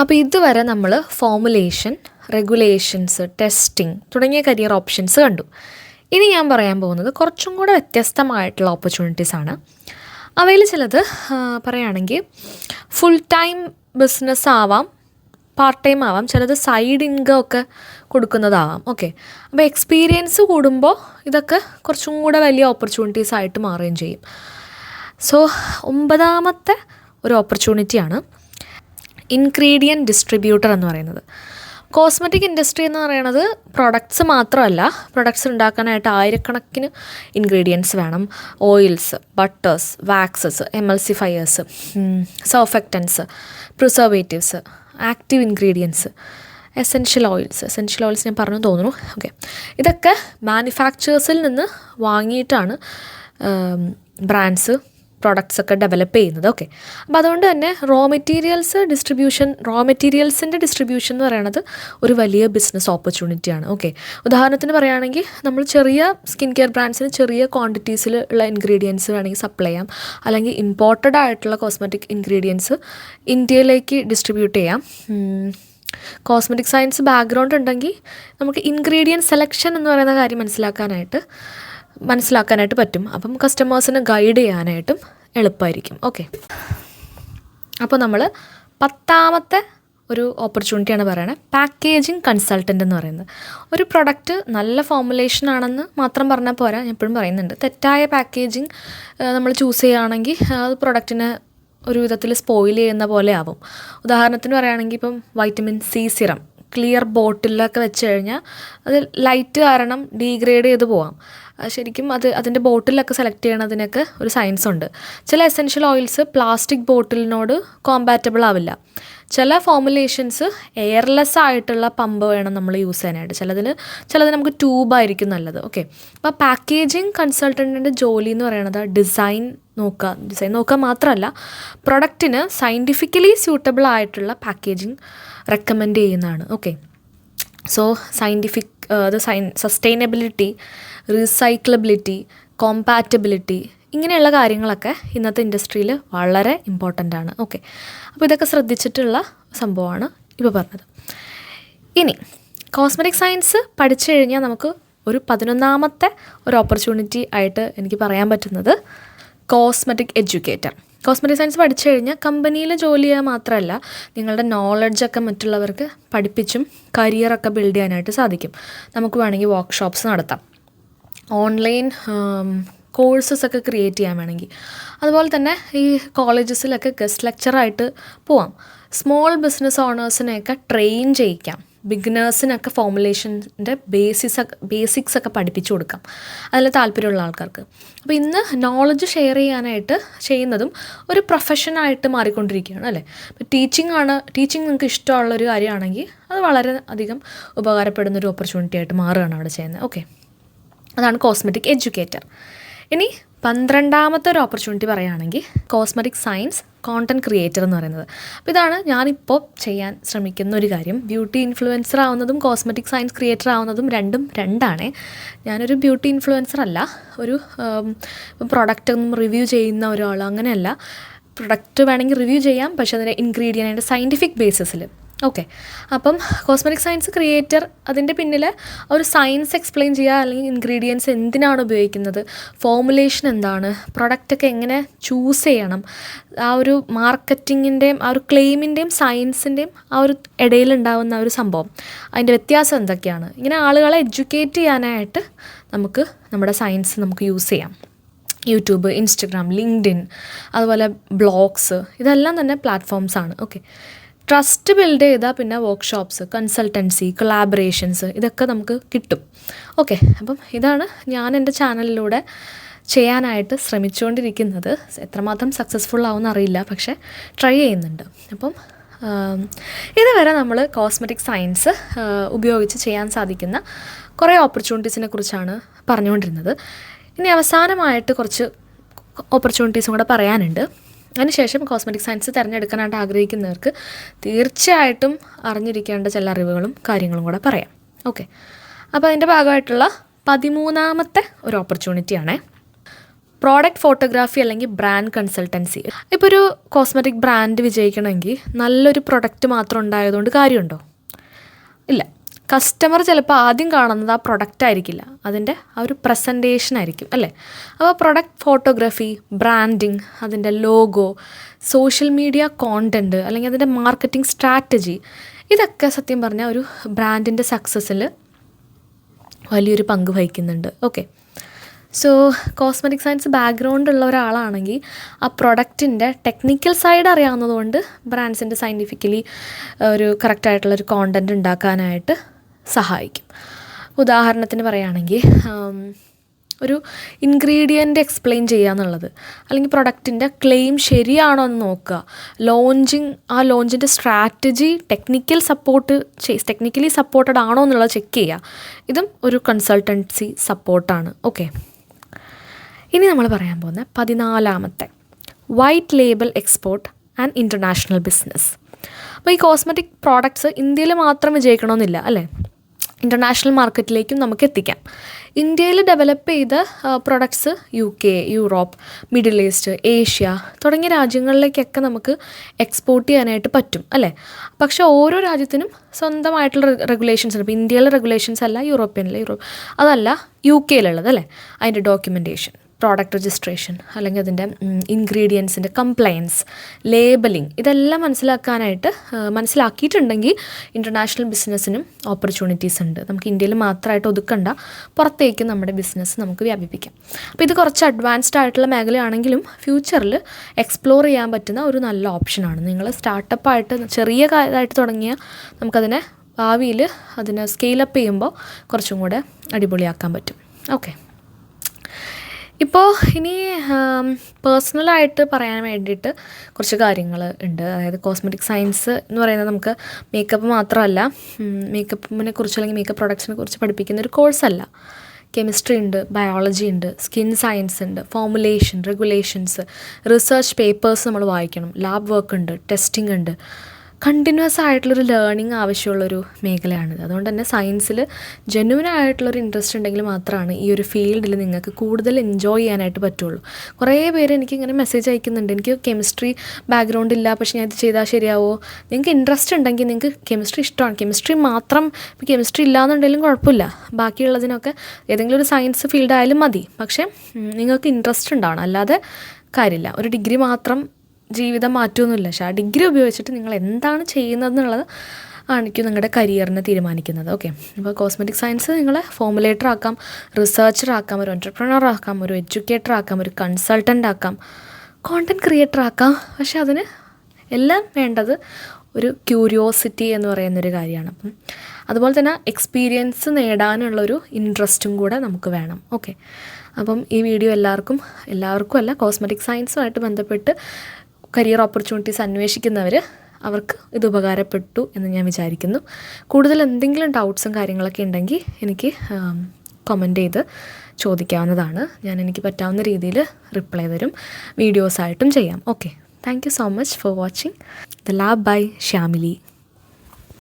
അപ്പോൾ ഇതുവരെ നമ്മൾ ഫോമുലേഷൻ, റെഗുലേഷൻസ്, ടെസ്റ്റിംഗ് തുടങ്ങിയ കരിയർ ഓപ്ഷൻസ് കണ്ടു. ഇനി ഞാൻ പറയാൻ പോകുന്നത് കുറച്ചും കൂടെ വ്യത്യസ്തമായിട്ടുള്ള ഓപ്പർച്യൂണിറ്റീസ് ആണ്. അവയിൽ ചിലത് പറയുകയാണെങ്കിൽ ഫുൾ ടൈം ബിസിനസ് ആവാം, പാർട്ട് ടൈം ആവാം, ചിലത് സൈഡ് ഇൻകം ഒക്കെ കൊടുക്കുന്നതാവാം. ഓക്കെ, അപ്പോൾ എക്സ്പീരിയൻസ് കൂടുമ്പോൾ ഇതൊക്കെ കുറച്ചും കൂടെ വലിയ ഓപ്പർച്യൂണിറ്റീസ് ആയിട്ട് മാറുകയും ചെയ്യും. സോ 9ാമത്തെ ഒരു ഓപ്പർച്യൂണിറ്റിയാണ് ഇൻഗ്രീഡിയൻറ്റ് ഡിസ്ട്രിബ്യൂട്ടർ എന്ന് പറയുന്നത്. കോസ്മെറ്റിക് ഇൻഡസ്ട്രി എന്ന് പറയുന്നത് പ്രൊഡക്ട്സ് മാത്രമല്ല, പ്രൊഡക്ട്സ് ഉണ്ടാക്കാനായിട്ട് ആയിരക്കണക്കിന് ഇൻഗ്രീഡിയൻസ് വേണം. Oils, butters, waxes, emulsifiers, surfactants, preservatives, active ingredients, essential oils ഞാൻ പറഞ്ഞു തോന്നുന്നു. ഓക്കെ, ഇതൊക്കെ മാനുഫാക്ചേഴ്സിൽ നിന്ന് വാങ്ങിയിട്ടാണ് ബ്രാൻഡ്സ് പ്രോഡക്ട്സൊക്കെ ഡെവലപ്പ് ചെയ്യുന്നത്. ഓക്കെ, അപ്പോൾ അതുകൊണ്ട് തന്നെ റോ മെറ്റീരിയൽസിൻ്റെ ഡിസ്ട്രിബ്യൂഷൻ എന്ന് പറയുന്നത് ഒരു വലിയ ബിസിനസ് ഓപ്പർച്യൂണിറ്റിയാണ്. ഓക്കെ, ഉദാഹരണത്തിന് പറയുകയാണെങ്കിൽ നമ്മൾ ചെറിയ സ്കിൻ കെയർ ബ്രാൻഡ്സിന് ചെറിയ ക്വാണ്ടിറ്റീസിൽ ഉള്ള ഇൻഗ്രീഡിയൻസ് വേണമെങ്കിൽ സപ്ലൈ ചെയ്യാം, അല്ലെങ്കിൽ ഇമ്പോർട്ടഡ് ആയിട്ടുള്ള കോസ്മെറ്റിക് ഇൻഗ്രീഡിയൻസ് ഇന്ത്യയിലേക്ക് ഡിസ്ട്രിബ്യൂട്ട് ചെയ്യാം. കോസ്മെറ്റിക് സയൻസ് ബാക്ക്ഗ്രൗണ്ട് ഉണ്ടെങ്കിൽ നമുക്ക് ഇൻഗ്രീഡിയൻറ്റ് സെലക്ഷൻ എന്ന് പറയുന്ന കാര്യം മനസ്സിലാക്കാനായിട്ട് പറ്റും. അപ്പം കസ്റ്റമേഴ്സിന് ഗൈഡ് ചെയ്യാനായിട്ടും എളുപ്പമായിരിക്കും. ഓക്കെ, അപ്പോൾ നമ്മൾ 10ാമത്തെ ഒരു ഓപ്പർച്യൂണിറ്റിയാണ് പറയുന്നത്, പാക്കേജിങ് കൺസൾട്ടൻ്റ് എന്ന് പറയുന്നത്. ഒരു പ്രൊഡക്റ്റ് നല്ല ഫോമുലേഷൻ ആണെന്ന് മാത്രം പറഞ്ഞാൽ പോരാ, ഞാൻ എപ്പോഴും പറയുന്നുണ്ട്, തെറ്റായ പാക്കേജിങ് നമ്മൾ ചൂസ് ചെയ്യുകയാണെങ്കിൽ അത് പ്രൊഡക്റ്റിനെ ഒരു വിധത്തിൽ സ്പോയിൽ ചെയ്യുന്ന പോലെ ആവും. ഉദാഹരണത്തിന് പറയുകയാണെങ്കിൽ ഇപ്പം വൈറ്റമിൻ സി സിറം ക്ലിയർ ബോട്ടിലൊക്കെ വെച്ച് കഴിഞ്ഞാൽ അത് ലൈറ്റ് കാരണം ഡീഗ്രേഡ് ചെയ്ത് പോവാം. ശരിക്കും അതിൻ്റെ ബോട്ടിലൊക്കെ സെലക്ട് ചെയ്യണതിനൊക്കെ ഒരു സയൻസ് ഉണ്ട്. ചില എസെൻഷ്യൽ ഓയിൽസ് പ്ലാസ്റ്റിക് ബോട്ടിലിനോട് കോമ്പാറ്റബിൾ ആവില്ല. ചില ഫോമുലേഷൻസ് എയർലെസ് ആയിട്ടുള്ള പമ്പ് വേണം നമ്മൾ യൂസ് ചെയ്യാനായിട്ട്. ചിലത് നമുക്ക് ട്യൂബായിരിക്കും നല്ലത്. ഓക്കെ, അപ്പോൾ പാക്കേജിങ് കൺസൾട്ടൻറ്റിൻ്റെ ജോലി എന്ന് പറയുന്നത് ഡിസൈൻ നോക്കുക മാത്രമല്ല, പ്രൊഡക്റ്റിന് സയൻറ്റിഫിക്കലി സ്യൂട്ടബിൾ ആയിട്ടുള്ള പാക്കേജിങ് റെക്കമെൻഡ് ചെയ്യുന്നതാണ്. ഓക്കെ, സോ സസ്റ്റൈനബിലിറ്റി, റീസൈക്ലബിലിറ്റി, കോമ്പാറ്റബിലിറ്റി, ഇങ്ങനെയുള്ള കാര്യങ്ങളൊക്കെ ഇന്നത്തെ ഇൻഡസ്ട്രിയിൽ വളരെ ഇമ്പോർട്ടൻ്റ് ആണ്. ഓക്കെ, അപ്പോൾ ഇതൊക്കെ ശ്രദ്ധിച്ചിട്ടുള്ള സംഭവമാണ് ഇപ്പോൾ പറഞ്ഞത്. ഇനി കോസ്മെറ്റിക് സയൻസ് പഠിച്ചു കഴിഞ്ഞാൽ നമുക്ക് ഒരു 11ാമത്തെ ഒരു ഓപ്പർച്യൂണിറ്റി ആയിട്ട് എനിക്ക് പറയാൻ പറ്റുന്നത് കോസ്മെറ്റിക് എഡ്യൂക്കേറ്റർ. കോസ്മെറ്റിക് സയൻസ് പഠിച്ചു കഴിഞ്ഞാൽ കമ്പനിയിൽ ജോലി ചെയ്യുക മാത്രമല്ല, നിങ്ങളുടെ നോളജൊക്കെ മറ്റുള്ളവർക്ക് പഠിപ്പിച്ചും കരിയറൊക്കെ ബിൽഡ് ചെയ്യാനായിട്ട് സാധിക്കും. നമുക്ക് വേണമെങ്കിൽ വർക്ക്ഷോപ്സ് നടത്താം, ഓൺലൈൻ കോഴ്സസ് ഒക്കെ ക്രിയേറ്റ് ചെയ്യാൻ വേണമെങ്കിൽ. അതുപോലെ തന്നെ ഈ കോളേജസിലൊക്കെ ഗസ്റ്റ് ലെക്ചറായിട്ട് പോവാം. സ്മോൾ ബിസിനസ് ഓണേഴ്സിനെയൊക്കെ ട്രെയിൻ ചെയ്യിക്കാം. ബിഗിനേഴ്സിനൊക്കെ ഫോമുലേഷൻ്റെ ബേസിക്സ് ഒക്കെ പഠിപ്പിച്ചു കൊടുക്കാം, അതിൽ താല്പര്യമുള്ള ആൾക്കാർക്ക്. അപ്പോൾ ഇന്ന് നോളജ് ഷെയർ ചെയ്യുന്നതും ഒരു പ്രൊഫഷനായിട്ട് മാറിക്കൊണ്ടിരിക്കുകയാണ് അല്ലേ. ഇപ്പോൾ ടീച്ചിങ് നിങ്ങൾക്ക് ഇഷ്ടമുള്ളൊരു കാര്യമാണെങ്കിൽ അത് വളരെ അധികം ഉപകാരപ്പെടുന്നൊരു ഓപ്പർച്യൂണിറ്റി ആയിട്ട് മാറുകയാണ് അവിടെ ചെയ്യുന്നത്. ഓക്കെ, അതാണ് കോസ്മെറ്റിക് എഡ്യൂക്കേറ്റർ. ഇനി 12ാമത്തെ ഒരു ഓപ്പർച്യൂണിറ്റി പറയുകയാണെങ്കിൽ കോസ്മെറ്റിക് സയൻസ് കോണ്ടൻറ്റ് ക്രിയേറ്റർ എന്ന് പറയുന്നത്. അപ്പോൾ ഇതാണ് ഞാനിപ്പോൾ ചെയ്യാൻ ശ്രമിക്കുന്ന ഒരു കാര്യം. ബ്യൂട്ടി ഇൻഫ്ലുവൻസർ ആവുന്നതും കോസ്മെറ്റിക് സയൻസ് ക്രിയേറ്റർ ആവുന്നതും രണ്ടാണ്. ഞാനൊരു ബ്യൂട്ടി ഇൻഫ്ലുവൻസർ അല്ല, ഒരു പ്രൊഡക്റ്റ് ഒന്നും റിവ്യൂ ചെയ്യുന്ന ഒരാൾ അങ്ങനെയല്ല. പ്രൊഡക്റ്റ് വേണമെങ്കിൽ റിവ്യൂ ചെയ്യാം, പക്ഷേ അതിൻ്റെ ഇൻഗ്രീഡിയൻ്റ് സയൻറ്റിഫിക് ബേസിസിൽ. ഓക്കെ, അപ്പം കോസ്മെറ്റിക് സയൻസ് ക്രിയേറ്റർ അതിൻ്റെ പിന്നിൽ ഒരു സയൻസ് എക്സ്പ്ലെയിൻ ചെയ്യുക, അല്ലെങ്കിൽ ഇൻഗ്രീഡിയൻസ് എന്തിനാണ് ഉപയോഗിക്കുന്നത്, ഫോമുലേഷൻ എന്താണ്, പ്രൊഡക്റ്റൊക്കെ എങ്ങനെ ചൂസ് ചെയ്യണം, ആ ഒരു മാർക്കറ്റിങ്ങിൻ്റെയും ആ ഒരു ക്ലെയിമിൻ്റെയും സയൻസിൻ്റെയും ആ ഒരു ഇടയിലുണ്ടാകുന്ന ഒരു സംഭവം, അതിൻ്റെ വ്യത്യാസം എന്തൊക്കെയാണ്, ഇങ്ങനെ ആളുകളെ എഡ്യൂക്കേറ്റ് ചെയ്യാനായിട്ട് നമ്മുടെ സയൻസ് നമുക്ക് യൂസ് ചെയ്യാം. യൂട്യൂബ്, ഇൻസ്റ്റഗ്രാം, ലിങ്ക്ഡിൻ, അതുപോലെ ബ്ലോഗ്സ്, ഇതെല്ലാം തന്നെ പ്ലാറ്റ്ഫോംസാണ്. ഓക്കെ, ട്രസ്റ്റ് ബിൽഡ് ചെയ്താൽ പിന്നെ വർക്ക്ഷോപ്സ്, കൺസൾട്ടൻസി, കൊളാബറേഷൻസ് ഇതൊക്കെ നമുക്ക് കിട്ടും. ഓക്കെ, അപ്പം ഇതാണ് ഞാൻ എൻ്റെ ചാനലിലൂടെ ചെയ്യാനായിട്ട് ശ്രമിച്ചുകൊണ്ടിരിക്കുന്നത്. എത്രമാത്രം സക്സസ്ഫുൾ ആവുമെന്ന് അറിയില്ല, പക്ഷേ ട്രൈ ചെയ്യുന്നുണ്ട്. അപ്പം ഇതുവരെ നമ്മൾ കോസ്മെറ്റിക് സയൻസ് ഉപയോഗിച്ച് ചെയ്യാൻ സാധിക്കുന്ന കുറേ ഓപ്പർച്യൂണിറ്റീസിനെ കുറിച്ചാണ് പറഞ്ഞുകൊണ്ടിരുന്നത്. ഇനി അവസാനമായിട്ട് കുറച്ച് ഓപ്പർച്യൂണിറ്റീസും കൂടെ പറയാനുണ്ട്. അതിനുശേഷം കോസ്മെറ്റിക് സയൻസ് തിരഞ്ഞെടുക്കാനായിട്ട് ആഗ്രഹിക്കുന്നവർക്ക് തീർച്ചയായിട്ടും അറിഞ്ഞിരിക്കേണ്ട ചില അറിവുകളും കാര്യങ്ങളും കൂടെ പറയാം. ഓക്കെ, അപ്പോൾ അതിൻ്റെ ഭാഗമായിട്ടുള്ള 13ാമത്തെ ഒരു ഓപ്പർച്യൂണിറ്റിയാണ് പ്രോഡക്റ്റ് ഫോട്ടോഗ്രാഫി അല്ലെങ്കിൽ ബ്രാൻഡ് കൺസൾട്ടൻസി. ഇപ്പോൾ ഒരു കോസ്മെറ്റിക് ബ്രാൻഡ് വിജയിക്കണമെങ്കിൽ നല്ലൊരു പ്രൊഡക്റ്റ് മാത്രം ഉണ്ടായതുകൊണ്ട് കാര്യമുണ്ടോ? ഇല്ല. കസ്റ്റമർ ചിലപ്പോൾ ആദ്യം കാണുന്നത് ആ പ്രൊഡക്റ്റ് ആയിരിക്കില്ല, അതിൻ്റെ ആ ഒരു പ്രസൻറ്റേഷൻ ആയിരിക്കും അല്ലേ. അപ്പോൾ പ്രൊഡക്റ്റ് ഫോട്ടോഗ്രാഫി, ബ്രാൻഡിങ്, അതിൻ്റെ ലോഗോ, സോഷ്യൽ മീഡിയ കോണ്ടൻറ്റ് അല്ലെങ്കിൽ അതിൻ്റെ മാർക്കറ്റിംഗ് സ്ട്രാറ്റജി, ഇതൊക്കെ സത്യം പറഞ്ഞാൽ ഒരു ബ്രാൻഡിൻ്റെ സക്സസ്സിൽ വലിയൊരു പങ്ക് വഹിക്കുന്നുണ്ട്. Okay, so cosmetic science background ഉള്ള ഒരാളാണെങ്കിൽ ആ പ്രൊഡക്റ്റിൻ്റെ ടെക്നിക്കൽ സൈഡ് അറിയാവുന്നതുകൊണ്ട് ബ്രാൻഡ്സിൻ്റെ സയൻറ്റിഫിക്കലി ഒരു കറക്റ്റായിട്ടുള്ളൊരു കോണ്ടൻറ്റ് ഉണ്ടാക്കാനായിട്ട് സഹായിക്കും. ഉദാഹരണത്തിന് പറയുകയാണെങ്കിൽ ഒരു ഇൻഗ്രീഡിയൻ്റ് എക്സ്പ്ലെയിൻ ചെയ്യുക എന്നുള്ളത്, അല്ലെങ്കിൽ പ്രൊഡക്റ്റിൻ്റെ ക്ലെയിം ശരിയാണോ എന്ന് നോക്കുക, ലോഞ്ചിൻ്റെ സ്ട്രാറ്റജി ടെക്നിക്കലി സപ്പോർട്ടഡ് ആണോ എന്നുള്ളത് ചെക്ക് ചെയ്യുക. ഇതും ഒരു കൺസൾട്ടൻസി സപ്പോർട്ടാണ്. ഓക്കെ, ഇനി നമ്മൾ പറയാൻ പോകുന്ന 14ാമത്തെ white label export and international business. അപ്പോൾ ഈ കോസ്മെറ്റിക് പ്രോഡക്ട്സ് ഇന്ത്യയിൽ മാത്രം വിജയിക്കണമെന്നില്ല അല്ലേ, ഇൻ്റർനാഷണൽ മാർക്കറ്റിലേക്കും നമുക്ക് എത്തിക്കാം. ഇന്ത്യയിൽ ഡെവലപ്പ് ചെയ്ത products UK, Europe, middle east, Asia തുടങ്ങിയ രാജ്യങ്ങളിലേക്കൊക്കെ നമുക്ക് എക്സ്പോർട്ട് ചെയ്യാനായിട്ട് പറ്റും അല്ലേ. പക്ഷേ ഓരോ രാജ്യത്തിനും സ്വന്തമായിട്ടുള്ള റെഗുലേഷൻസ് ഉണ്ട്. ഇപ്പോൾ ഇന്ത്യയിലെ റെഗുലേഷൻസ് അല്ല അതല്ല UK അല്ലേ. അതിൻ്റെ ഡോക്യുമെൻറ്റേഷൻ, പ്രോഡക്റ്റ് രജിസ്ട്രേഷൻ, അല്ലെങ്കിൽ അതിൻ്റെ ഇൻഗ്രീഡിയൻസിൻ്റെ കംപ്ലയൻസ്, ലേബലിംഗ്, ഇതെല്ലാം മനസ്സിലാക്കിയിട്ടുണ്ടെങ്കിൽ ഇൻ്റർനാഷണൽ ബിസിനസ്സിനും ഓപ്പർച്യൂണിറ്റീസ് ഉണ്ട്. നമുക്ക് ഇന്ത്യയിൽ മാത്രമായിട്ട് ഒതുക്കണ്ട, പുറത്തേക്ക് നമ്മുടെ ബിസിനസ് നമുക്ക് വ്യാപിപ്പിക്കാം. അപ്പോൾ ഇത് കുറച്ച് അഡ്വാൻസ്ഡ് ആയിട്ടുള്ള മേഖലയാണെങ്കിലും ഫ്യൂച്ചറിൽ എക്സ്പ്ലോർ ചെയ്യാൻ പറ്റുന്ന ഒരു നല്ല ഓപ്ഷനാണ്. നിങ്ങൾ സ്റ്റാർട്ടപ്പായിട്ട് ചെറിയ കാര്യമായിട്ട് തുടങ്ങിയാൽ നമുക്കതിനെ ഭാവിയിൽ അതിനെ സ്കെയിലപ്പ് ചെയ്യുമ്പോൾ കുറച്ചും കൂടെ അടിപൊളിയാക്കാൻ പറ്റും. ഓക്കെ, ഇപ്പോൾ ഇനി പേഴ്സണലായിട്ട് പറയാൻ വേണ്ടിയിട്ട് കുറച്ച് കാര്യങ്ങൾ ഉണ്ട്. അതായത് കോസ്മെറ്റിക് സയൻസ് എന്ന് പറയുന്നത് നമുക്ക് മേക്കപ്പ് മാത്രമല്ല, മേക്കപ്പിനെ കുറിച്ച് അല്ലെങ്കിൽ മേക്കപ്പ് പ്രൊഡക്ട്സിനെ കുറിച്ച് പഠിപ്പിക്കുന്ന ഒരു കോഴ്സല്ല. കെമിസ്ട്രി ഉണ്ട്, ബയോളജി ഉണ്ട്, സ്കിൻ സയൻസ് ഉണ്ട്, ഫോമുലേഷൻ, റെഗുലേഷൻസ്, റിസർച്ച് പേപ്പേഴ്സ് നമ്മൾ വായിക്കണം, ലാബ് വർക്ക് ഉണ്ട്, ടെസ്റ്റിംഗ് ഉണ്ട്. കണ്ടിന്യൂസ് ആയിട്ടുള്ളൊരു ലേണിംഗ് ആവശ്യമുള്ളൊരു മേഖലയാണിത്. അതുകൊണ്ട് തന്നെ സയൻസിൽ ജെന്യുവനായിട്ടുള്ളൊരു ഇൻട്രസ്റ്റ് ഉണ്ടെങ്കിൽ മാത്രമാണ് ഈ ഒരു ഫീൽഡിൽ നിങ്ങൾക്ക് കൂടുതൽ എൻജോയ് ചെയ്യാനായിട്ട് പറ്റുള്ളൂ. കുറേ പേര് എനിക്കിങ്ങനെ മെസ്സേജ് അയക്കുന്നുണ്ട്, എനിക്ക് കെമിസ്ട്രി ബാക്ക്ഗ്രൗണ്ട് ഇല്ല, പക്ഷേ ഞാൻ ഇത് ചെയ്താൽ ശരിയാവോ. നിങ്ങൾക്ക് ഇൻട്രസ്റ്റ് ഉണ്ടെങ്കിൽ നിങ്ങൾക്ക് കെമിസ്ട്രി ഇഷ്ടമാണ്, കെമിസ്ട്രി മാത്രം, ഇപ്പോൾ കെമിസ്ട്രി ഇല്ലയെന്നുണ്ടെങ്കിലും കുഴപ്പമില്ല, ബാക്കിയുള്ളതിനൊക്കെ ഏതെങ്കിലും ഒരു സയൻസ് ഫീൽഡ് ആയാലും മതി. പക്ഷേ നിങ്ങൾക്ക് ഇൻട്രസ്റ്റ് ഉണ്ടാവണം, അല്ലാതെ കാര്യമില്ല. ഒരു ഡിഗ്രി മാത്രം ജീവിതം മാറ്റുമൊന്നുമില്ല. പക്ഷേ ആ ഡിഗ്രി ഉപയോഗിച്ചിട്ട് നിങ്ങൾ എന്താണ് ചെയ്യുന്നതെന്നുള്ളത് ആയിരിക്കും നിങ്ങളുടെ കരിയറിനെ തീരുമാനിക്കുന്നത്. ഓക്കെ, ഇപ്പോൾ കോസ്മെറ്റിക് സയൻസ് നിങ്ങളെ ഫോമുലേറ്റർ ആക്കാം, റിസർച്ചർ ആക്കാം, ഒരു എൻ്റർപ്രണർ ആക്കാം, ഒരു എഡ്യൂക്കേറ്റർ ആക്കാം, ഒരു കൺസൾട്ടൻ്റ് ആക്കാം, കോണ്ടൻറ്റ് ക്രിയേറ്റർ ആക്കാം. പക്ഷേ അതിന് എല്ലാം വേണ്ടത് ഒരു ക്യൂരിയോസിറ്റി എന്ന് പറയുന്നൊരു കാര്യമാണ്. അപ്പം അതുപോലെ തന്നെ എക്സ്പീരിയൻസ് നേടാനുള്ളൊരു ഇൻട്രസ്റ്റും കൂടെ നമുക്ക് വേണം. ഓക്കെ, അപ്പം ഈ വീഡിയോ എല്ലാവർക്കും അല്ല, കോസ്മെറ്റിക് സയൻസുമായിട്ട് ബന്ധപ്പെട്ട് കരിയർ ഓപ്പർച്യൂണിറ്റീസ് അന്വേഷിക്കുന്നവർ അവർക്ക് ഇത് ഉപകാരപ്പെട്ടു എന്ന് ഞാൻ വിചാരിക്കുന്നു. കൂടുതൽ എന്തെങ്കിലും ഡൗട്ട്സും കാര്യങ്ങളൊക്കെ ഉണ്ടെങ്കിൽ എനിക്ക് കമൻറ്റ് ചെയ്ത് ചോദിക്കാവുന്നതാണ്. ഞാൻ എനിക്ക് പറ്റാവുന്ന രീതിയിൽ റിപ്ലൈ തരും, വീഡിയോസായിട്ടും ചെയ്യാം. Okay, thank you so much for watching the lab bye Shyamili.